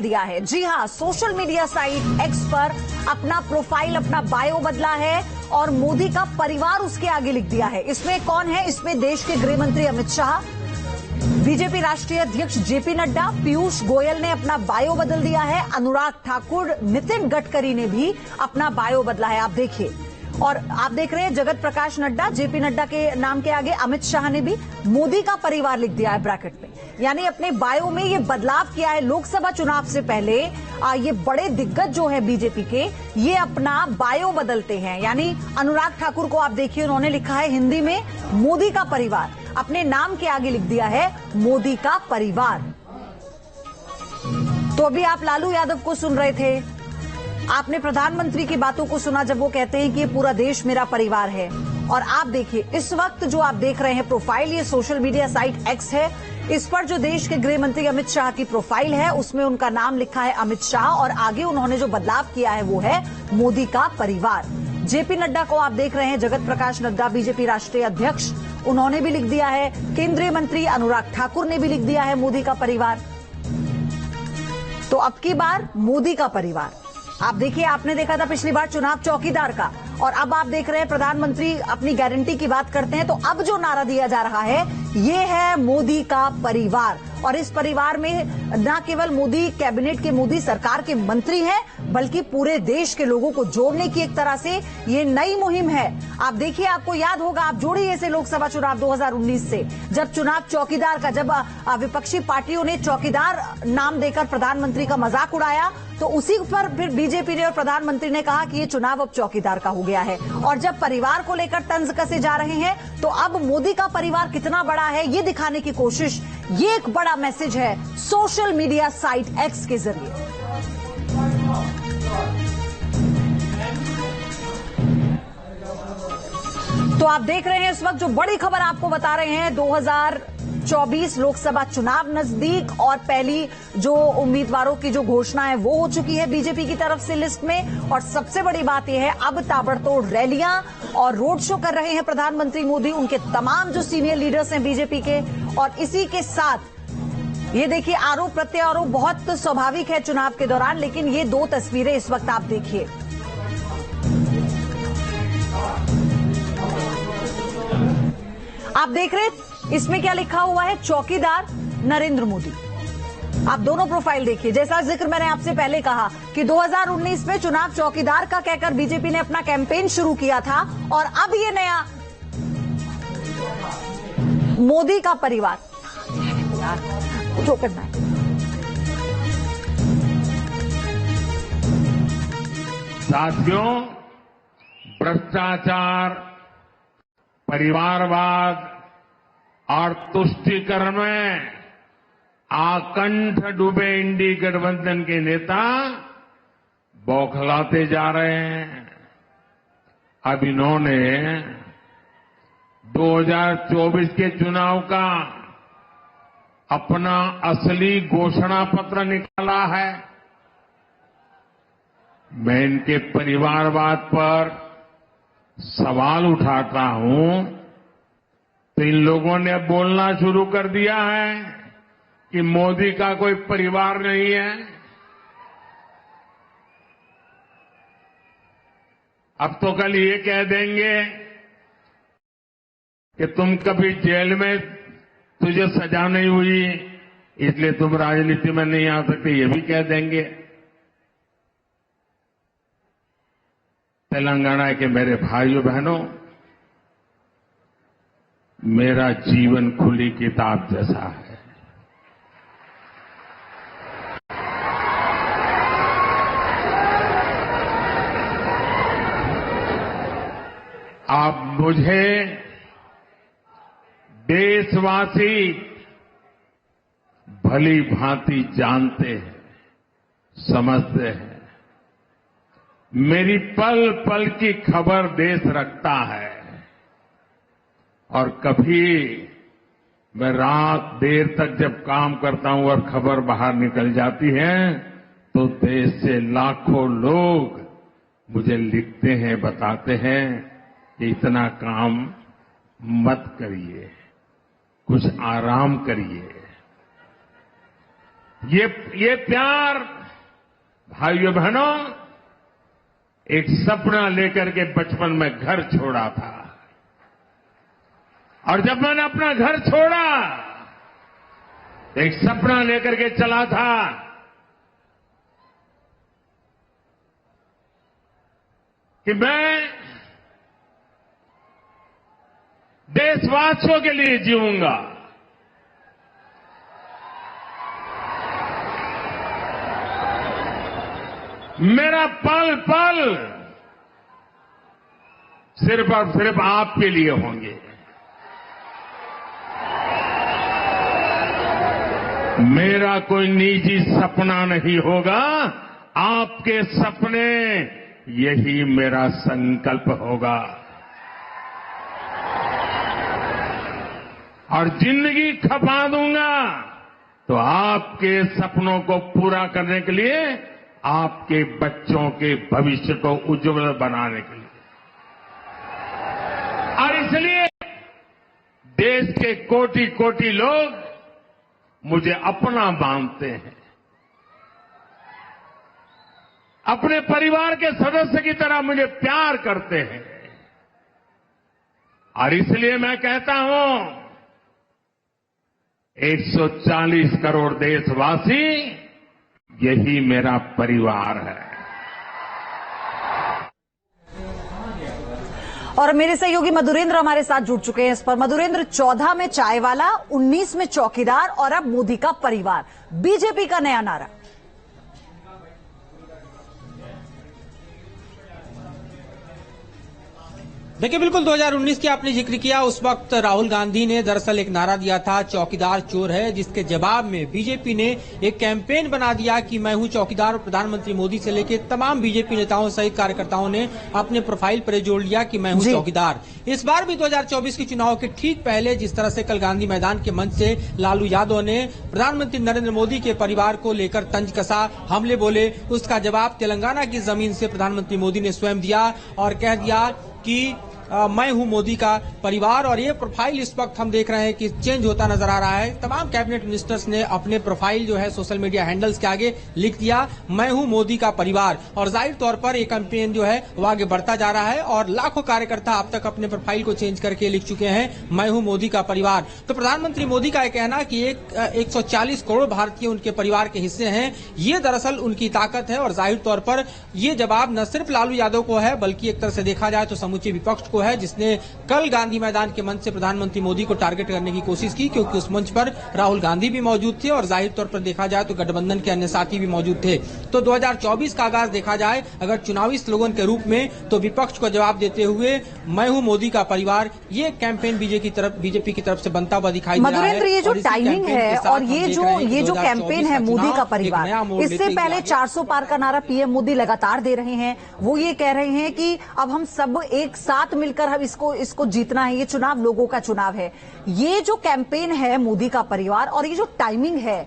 दिया है। जी हां, सोशल मीडिया साइट एक्स पर अपना प्रोफाइल, अपना बायो बदला है और मोदी का परिवार उसके आगे लिख दिया है। इसमें कौन है? इसमें देश के गृह मंत्री अमित शाह, बीजेपी राष्ट्रीय अध्यक्ष जेपी नड्डा, पीयूष गोयल ने अपना बायो बदल दिया है, अनुराग ठाकुर, नितिन गडकरी ने भी अपना बायो बदला है। आप देखिए, और आप देख रहे हैं जगत प्रकाश नड्डा, जेपी नड्डा के नाम के आगे अमित शाह ने भी मोदी का परिवार लिख दिया है ब्रैकेट में, यानी अपने बायो में ये बदलाव किया है। लोकसभा चुनाव से पहले ये बड़े दिग्गज जो है बीजेपी के, ये अपना बायो बदलते हैं। यानी अनुराग ठाकुर को आप देखिए, उन्होंने लिखा है हिंदी में मोदी का परिवार, अपने नाम के आगे लिख दिया है मोदी का परिवार। तो अभी आप लालू यादव को सुन रहे थे, आपने प्रधानमंत्री की बातों को सुना जब वो कहते हैं कि ये पूरा देश मेरा परिवार है। और आप देखिए, इस वक्त जो आप देख रहे हैं प्रोफाइल, ये सोशल मीडिया साइट एक्स है। इस पर जो देश के गृह मंत्री अमित शाह की प्रोफाइल है, उसमें उनका नाम लिखा है अमित शाह और आगे उन्होंने जो बदलाव किया है वो है मोदी का परिवार। जेपी नड्डा को आप देख रहे हैं, जगत प्रकाश नड्डा, बीजेपी राष्ट्रीय अध्यक्ष, उन्होंने भी लिख दिया है। केंद्रीय मंत्री अनुराग ठाकुर ने भी लिख दिया है मोदी का परिवार। तो अब की बार मोदी का परिवार। आप देखिए, आपने देखा था पिछली बार चुनाव चौकीदार का, और अब आप देख रहे हैं प्रधानमंत्री अपनी गारंटी की बात करते हैं, तो अब जो नारा दिया जा रहा है ये है मोदी का परिवार। और इस परिवार में न केवल मोदी कैबिनेट के, मोदी सरकार के मंत्री हैं, बल्कि पूरे देश के लोगों को जोड़ने की एक तरह से ये नई मुहिम है। आप देखिए, आपको याद होगा, आप जोड़िए इसे लोकसभा चुनाव 2019 से, जब चुनाव चौकीदार का, जब विपक्षी पार्टियों ने चौकीदार नाम देकर प्रधानमंत्री का मजाक उड़ाया, तो उसी पर फिर बीजेपी ने और प्रधानमंत्री ने कहा कि ये चुनाव अब चौकीदार का हो गया है। और जब परिवार को लेकर तंज कसे जा रहे हैं, तो अब मोदी का परिवार कितना बड़ा है ये दिखाने की कोशिश, ये एक बड़ा मैसेज है सोशल मीडिया साइट एक्स के जरिए। तो आप देख रहे हैं इस वक्त जो बड़ी खबर आपको बता रहे हैं, 2024 लोकसभा चुनाव नजदीक और पहली जो उम्मीदवारों की जो घोषणा है वो हो चुकी है बीजेपी की तरफ से लिस्ट में। और सबसे बड़ी बात यह है, अब ताबड़तोड़ रैलियां और रोड शो कर रहे हैं प्रधानमंत्री मोदी, उनके तमाम जो सीनियर लीडर्स हैं बीजेपी के। और इसी के साथ ये देखिए, आरोप प्रत्यारोप बहुत स्वाभाविक है चुनाव के दौरान, लेकिन ये दो तस्वीरें इस वक्त आप देखिए। आप देख रहे हैं इसमें क्या लिखा हुआ है, चौकीदार नरेंद्र मोदी। आप दोनों प्रोफाइल देखिए। जैसा जिक्र मैंने आपसे पहले कहा कि 2019 में चुनाव चौकीदार का कहकर बीजेपी ने अपना कैंपेन शुरू किया था, और अब ये नया मोदी का परिवार। जो करना है, साथियों, भ्रष्टाचार, परिवारवाद और तुष्टीकरण में आकंठ डूबे इंडी गठबंधन के नेता बौखलाते जा रहे हैं। अब इन्होंने 2024 के चुनाव का अपना असली घोषणा पत्र निकाला है। मैं इनके परिवारवाद पर सवाल उठाता हूं, तो इन लोगों ने बोलना शुरू कर दिया है कि मोदी का कोई परिवार नहीं है। अब तो कल ये कह देंगे कि तुम कभी जेल में, तुझे सजा नहीं हुई, इसलिए तुम राजनीति में नहीं आ सकते, ये भी कह देंगे। तेलंगाना के मेरे भाइयों बहनों, मेरा जीवन खुली किताब जैसा है। आप मुझे देशवासी भली भांति जानते हैं, समझते हैं। मेरी पल पल की खबर देश रखता है, और कभी मैं रात देर तक जब काम करता हूं और खबर बाहर निकल जाती है, तो देश से लाखों लोग मुझे लिखते हैं, बताते हैं कि इतना काम मत करिए, कुछ आराम करिए। ये प्यार भाइयों बहनों एक सपना लेकर के बचपन में घर छोड़ा था और जब मैंने अपना घर छोड़ा एक सपना लेकर के चला था कि मैं देशवासियों के लिए जीऊंगा। मेरा पल पल सिर्फ और सिर्फ आपके लिए होंगे। मेरा कोई निजी सपना नहीं होगा, आपके सपने, यही मेरा संकल्प होगा। और जिंदगी खपा दूंगा तो आपके सपनों को पूरा करने के लिए, आपके बच्चों के भविष्य को उज्जवल बनाने के लिए। और इसलिए देश के कोटि कोटि लोग मुझे अपना मानते हैं, अपने परिवार के सदस्य की तरह मुझे प्यार करते हैं। और इसलिए मैं कहता हूं 140 करोड़ देशवासी, यही मेरा परिवार है। और मेरे सहयोगी मधुरेंद्र हमारे साथ जुड़ चुके हैं इस पर। मधुरेंद्र, 14 में चाय वाला, 19 में चौकीदार और अब मोदी का परिवार, बीजेपी का नया नारा। देखिए, बिल्कुल 2019 की आपने जिक्र किया। उस वक्त राहुल गांधी ने दरअसल एक नारा दिया था, चौकीदार चोर है, जिसके जवाब में बीजेपी ने एक कैंपेन बना दिया कि मैं हूं चौकीदार। और प्रधानमंत्री मोदी से लेकर तमाम बीजेपी नेताओं सहित कार्यकर्ताओं ने अपने प्रोफाइल पर जोड़ लिया कि मैं हूं चौकीदार। इस बार भी 2024 के चुनाव के ठीक पहले जिस तरह से कल गांधी मैदान के मंच से लालू यादव ने प्रधानमंत्री नरेंद्र मोदी के परिवार को लेकर तंज कसा, हमले बोले, उसका जवाब तेलंगाना की जमीन से प्रधानमंत्री मोदी ने स्वयं दिया और कह दिया कि मैं हूं मोदी का परिवार। और ये प्रोफाइल इस वक्त हम देख रहे हैं कि चेंज होता नजर आ रहा है। तमाम कैबिनेट मिनिस्टर्स ने अपने प्रोफाइल जो है सोशल मीडिया हैंडल्स के आगे लिख दिया, मैं हूं मोदी का परिवार। और जाहिर तौर पर ये कैंपेन जो है वो आगे बढ़ता जा रहा है और लाखों कार्यकर्ता अब तक अपने प्रोफाइल को चेंज करके लिख चुके हैं, मैं हूं मोदी का परिवार। तो प्रधानमंत्री मोदी का यह कहना कि 140 करोड़ भारतीय उनके परिवार के हिस्से हैं, ये दरअसल उनकी ताकत है। और जाहिर तौर पर ये जवाब न सिर्फ लालू यादव को है, बल्कि एक तरह से देखा जाए तो समूचे विपक्ष को है, जिसने कल गांधी मैदान के मंच से प्रधानमंत्री मोदी को टारगेट करने की कोशिश की, क्योंकि उस मंच पर राहुल गांधी भी मौजूद थे और जाहिर तौर पर देखा जाए तो गठबंधन के अन्य साथी भी मौजूद थे। तो 2024 का आगाज देखा जाए अगर चुनावी स्लोगन के रूप में, तो विपक्ष को जवाब देते हुए मैं हूं मोदी का परिवार, ये कैंपेन बीजेपी की तरफ से बनता हुआ दिखाई दे रहा है। मधुरेंद्र, ये जो टाइमिंग है और ये जो कैंपेन है मोदी का परिवार, इससे पहले 400 पार का नारा पीएम मोदी लगातार दे रहे हैं। वो ये कह रहे हैं कि अब हम सब एक साथ मिलकर हम इसको जीतना है, ये चुनाव लोगों का चुनाव है। ये जो कैंपेन है मोदी का परिवार और ये जो टाइमिंग है,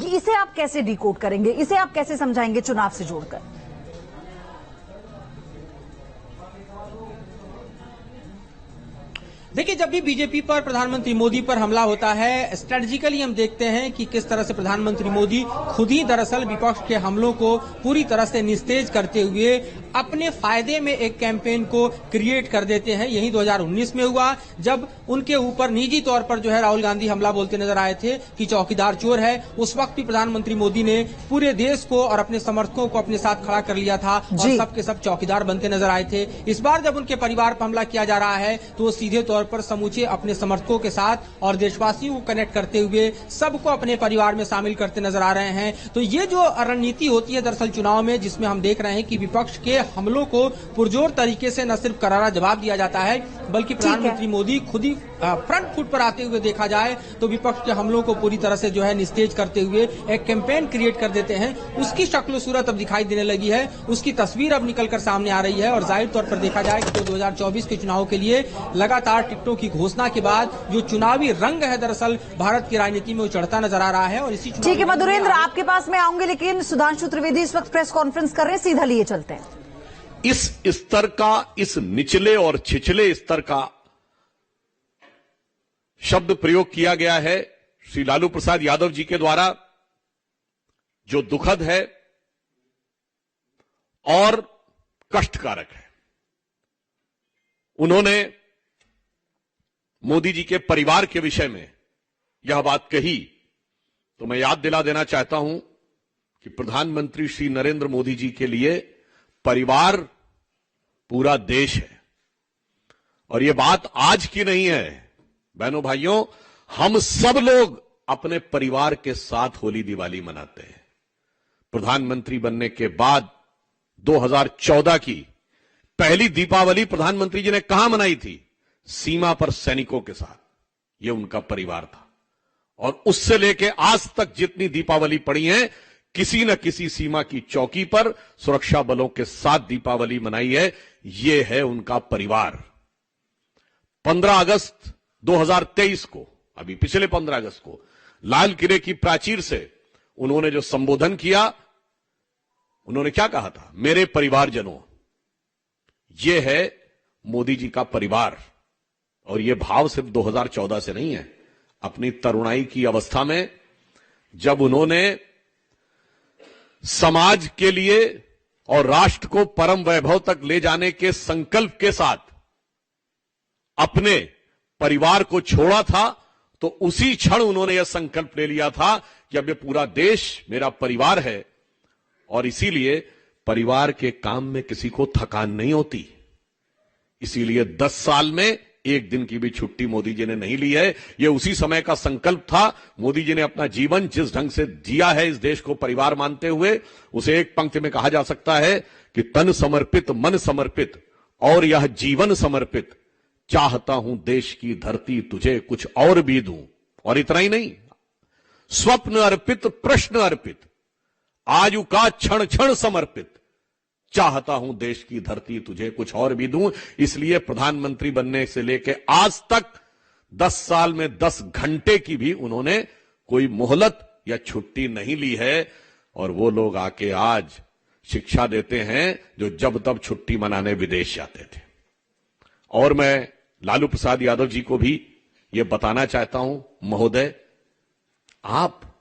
इसे आप कैसे डिकोड करेंगे, इसे आप कैसे समझाएंगे चुनाव से जोड़कर? देखिए, जब भी बीजेपी पर, प्रधानमंत्री मोदी पर हमला होता है, स्ट्रेटेजिकली हम देखते हैं कि किस तरह से प्रधानमंत्री मोदी खुद ही दरअसल विपक्ष के हमलों को पूरी तरह से निस्तेज करते हुए अपने फायदे में एक कैंपेन को क्रिएट कर देते हैं। यही 2019 में हुआ, जब उनके ऊपर निजी तौर पर जो है राहुल गांधी हमला बोलते नजर आए थे कि चौकीदार चोर है। उस वक्त भी प्रधानमंत्री मोदी ने पूरे देश को और अपने समर्थकों को अपने साथ खड़ा कर लिया था और सबके सब चौकीदार बनते नजर आए थे। इस बार जब उनके परिवार पर हमला किया जा रहा है तो वो सीधे तौर पर समूचे अपने समर्थकों के साथ और देशवासियों को कनेक्ट करते हुए सबको अपने परिवार में शामिल करते नजर आ रहे हैं। तो ये जो रणनीति होती है दरअसल चुनाव में, जिसमें हम देख रहे हैं कि विपक्ष के हमलों को पुरजोर तरीके से न सिर्फ करारा जवाब दिया जाता है, बल्कि प्रधानमंत्री मोदी खुद ही फ्रंट फुट पर आते हुए देखा जाए तो विपक्ष के हमलों को पूरी तरह से जो है निस्तेज करते हुए एक कैंपेन क्रिएट कर देते हैं। उसकी शक्ल सूरत अब दिखाई देने लगी है, उसकी तस्वीर अब निकलकर सामने आ रही है। और जाहिर तौर पर देखा जाए कि 2024 के चुनाव के लिए लगातार टिकटों की घोषणा के बाद जो चुनावी रंग है दरअसल भारत की राजनीति में वो चढ़ता नजर आ रहा है। और इसी ठीक है मधुरेंद्र, आपके पास मैं आऊंगी, लेकिन सुधांशु त्रिवेदी इस वक्त प्रेस कॉन्फ्रेंस कर रहे हैं, सीधा लिए चलते हैं। इस स्तर का, इस निचले और छिछले स्तर का शब्द प्रयोग किया गया है श्री लालू प्रसाद यादव जी के द्वारा जो दुखद है और कष्टकारक है। उन्होंने मोदी जी के परिवार के विषय में यह बात कही तो मैं याद दिला देना चाहता हूं कि प्रधानमंत्री श्री नरेंद्र मोदी जी के लिए परिवार पूरा देश है। और यह बात आज की नहीं है बहनों भाइयों, हम सब लोग अपने परिवार के साथ होली दिवाली मनाते हैं। प्रधानमंत्री बनने के बाद 2014 की पहली दीपावली प्रधानमंत्री जी ने कहां मनाई थी? सीमा पर सैनिकों के साथ। यह उनका परिवार था। और उससे लेके आज तक जितनी दीपावली पड़ी है, किसी न किसी सीमा की चौकी पर सुरक्षा बलों के साथ दीपावली मनाई है। यह है उनका परिवार। 15 अगस्त 2023 को, अभी पिछले 15 अगस्त को, लाल किले की प्राचीर से उन्होंने जो संबोधन किया, उन्होंने क्या कहा था? मेरे परिवारजनों। यह है मोदी जी का परिवार। और यह भाव सिर्फ 2014 से नहीं है। अपनी तरुणाई की अवस्था में जब उन्होंने समाज के लिए और राष्ट्र को परम वैभव तक ले जाने के संकल्प के साथ अपने परिवार को छोड़ा था, तो उसी क्षण उन्होंने यह संकल्प ले लिया था कि अब ये पूरा देश मेरा परिवार है। और इसीलिए परिवार के काम में किसी को थकान नहीं होती। इसीलिए 10 साल में एक दिन की भी छुट्टी मोदी जी ने नहीं ली है। यह उसी समय का संकल्प था। मोदी जी ने अपना जीवन जिस ढंग से जिया है इस देश को परिवार मानते हुए, उसे एक पंक्ति में कहा जा सकता है कि तन समर्पित, मन समर्पित और यह जीवन समर्पित, चाहता हूं देश की धरती तुझे कुछ और भी दूं। और इतना ही नहीं, स्वप्न अर्पित, प्रश्न अर्पित, आयु का क्षण क्षण समर्पित, चाहता हूं देश की धरती तुझे कुछ और भी दूं। इसलिए प्रधानमंत्री बनने से लेकर आज तक 10 साल में 10 घंटे की भी उन्होंने कोई मोहलत या छुट्टी नहीं ली है। और वो लोग आके आज शिक्षा देते हैं जो जब तब छुट्टी मनाने विदेश जाते थे। और मैं लालू प्रसाद यादव जी को भी यह बताना चाहता हूं, महोदय, आप